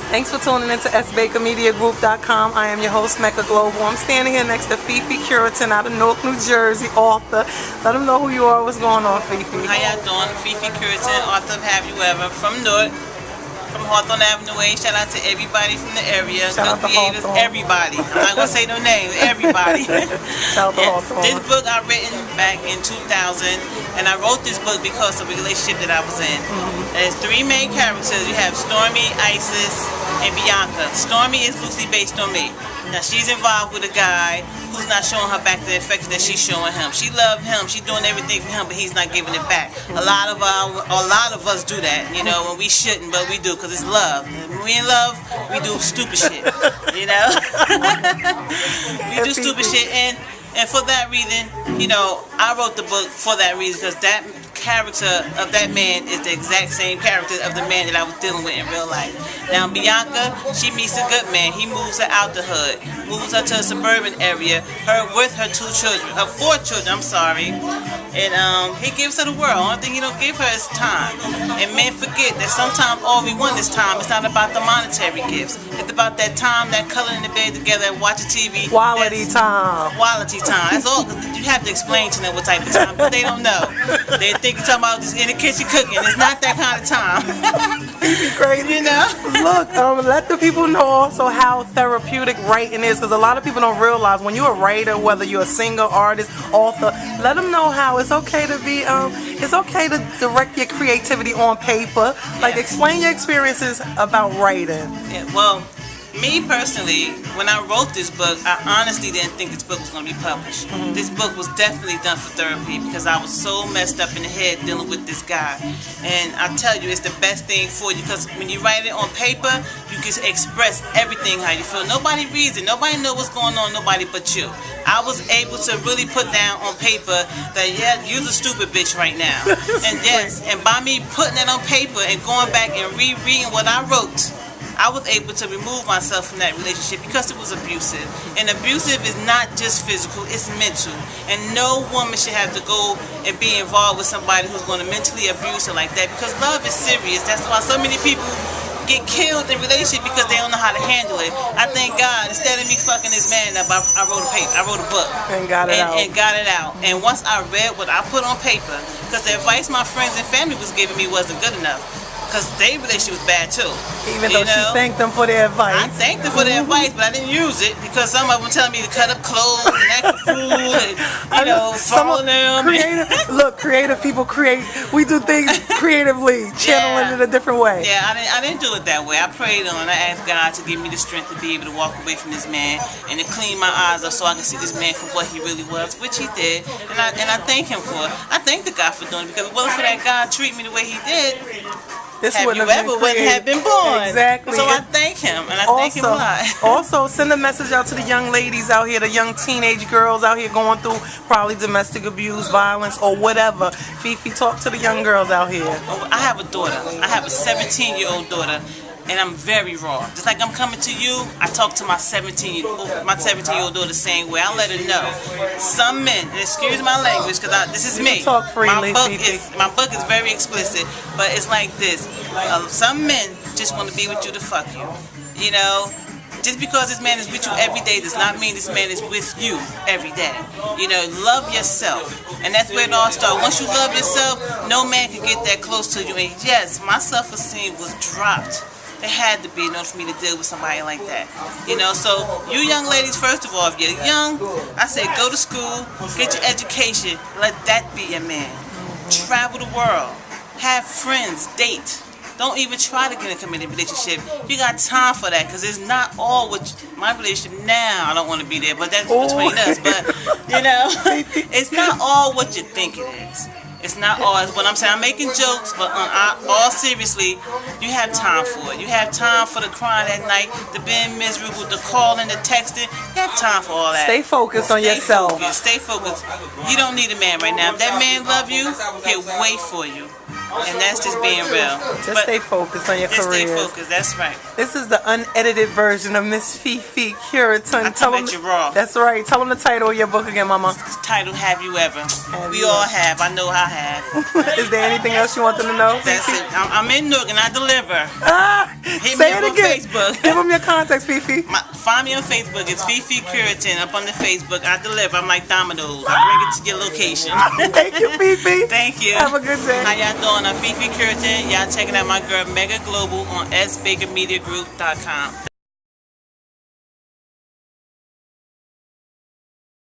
Thanks for tuning into sbakermediagroup.com. I am your host, Meccaglobal. I'm standing here next to Fifi Curitan out of Newark, New Jersey, author. Let them know who you are. What's going on, Fifi? How y'all doing? Fifi Curitan, author of Have You Ever, from Newark, from Hawthorne Avenue A. Shout out to everybody from the area. Shout out to creators, Hawthorne. Everybody. I'm not going to say no names. Everybody. Shout out to Hawthorne. This book I written back in 2000, and I wrote this book because of a relationship that I was in. There's three main characters. You have Stormy, Isis, and Bianca. Stormy is loosely based on me. Now she's involved with a guy who's not showing her back the affection that she's showing him. She loves him. She's doing everything for him, but he's not giving it back. A lot of us do that, you know, when we shouldn't, but we do because it's love. When we in love, we do stupid shit, you know. We do stupid shit, and for that reason, you know, I wrote the book for that reason, because that character of that man is the exact same character of the man that I was dealing with in real life. Now Bianca, she meets a good man. He moves her out the hood, moves her to a suburban area, her with her four children, I'm sorry. And he gives her the world. Only thing he don't give her is time. And men forget that sometimes all we want is time. It's not about the monetary gifts. It's about that time, that color in the bed together and watching TV. Quality time. Quality time. That's all. You have to explain to them what type of time, but they don't know. They think you're talking about just in the kitchen cooking. It's not that kind of time. Crazy. You know? Look, let the people know also how therapeutic writing is, because a lot of people don't realize when you're a writer, whether you're a singer, artist, author, let them know how it's okay to be, it's okay to direct your creativity on paper. Like, explain your experiences about writing. Yeah, well, me personally, when I wrote this book, I honestly didn't think this book was going to be published. This book was definitely done for therapy because I was so messed up in the head dealing with this guy. And I tell you, it's the best thing for you, because when you write it on paper, you can express everything how you feel. Nobody reads it. Nobody knows what's going on, nobody but you. I was able to really put down on paper that, yeah, you're a stupid bitch right now. And yes, and by me putting it on paper and going back and rereading what I wrote, I was able to remove myself from that relationship because it was abusive. And abusive is not just physical, it's mental. And no woman should have to go and be involved with somebody who's going to mentally abuse her like that, because love is serious. That's why so many people get killed in relationships, because they don't know how to handle it. I thank God, instead of me fucking this man up, I wrote a book. And got it out. And once I read what I put on paper, because the advice my friends and family was giving me wasn't good enough, because their relationship was bad too. Even though she thanked them for their advice. I thanked them for their advice, but I didn't use it because some of them telling me to cut up clothes and act a fool and, you know, follow them. Creative people create. We do things creatively, channeling it a different way. Yeah, I didn't do it that way. I prayed on. I asked God to give me the strength to be able to walk away from this man and to clean my eyes up so I can see this man for what he really was, which he did. And I thank him for it. I thank the God for doing it, because if it wasn't for that God treat me the way he did, this Have You Ever wouldn't have been born. Exactly. So I thank him, and I thank him a lot. Also, send a message out to the young ladies out here, the young teenage girls out here going through probably domestic abuse, violence, or whatever. Fifi, talk to the young girls out here. I have a daughter. I have a 17-year-old daughter, and I'm very raw. Just like I'm coming to you, I talk to my 17-year-old daughter the same way. I let her know. Some men, and excuse my language, because this is me. Talk freely, my book is very explicit, but it's like this. Some men just want to be with you to fuck you. You know? Just because this man is with you every day does not mean this man is with you every day. You know, love yourself. And that's where it all starts. Once you love yourself, no man can get that close to you. And yes, my self-esteem was dropped. There had to be in order for me to deal with somebody like that. You know, so you young ladies, first of all, if you're young, I say go to school, get your education, let that be your man. Travel the world, have friends, date. Don't even try to get in a committed relationship. You got time for that, because it's not all what my relationship now. I don't want to be there, but that's between us. But you know, it's not all what you think it is. It's not all. What I'm saying, I'm making jokes, but all seriously, you have time for it. You have time for the crying at night, the being miserable, the calling, the texting. You have time for all that. Stay focused on yourself. Stay focused. You don't need a man right now. If that man love you, he'll wait for you. And that's just being real. Just stay focused on your career. Just stay focused, that's right. This is the unedited version of Miss Fifi Curitan. I come at you raw. That's right. Tell them the title of your book again, Mama. It's titled Have You Ever? We all have. I know I have. Is there anything else you want them to know? That's it. I'm in Newark and I deliver. Say it again. Facebook. Give them your contacts, Fifi. Find me on Facebook. It's Fifi Curitin up on the Facebook. I deliver. I'm like Domino's. I bring it to your location. Thank you, Fifi. Thank you. Have a good day. How y'all doing? I'm Fifi Curitin. Y'all checking out my girl Meccaglobal on sbakermediagroup.com.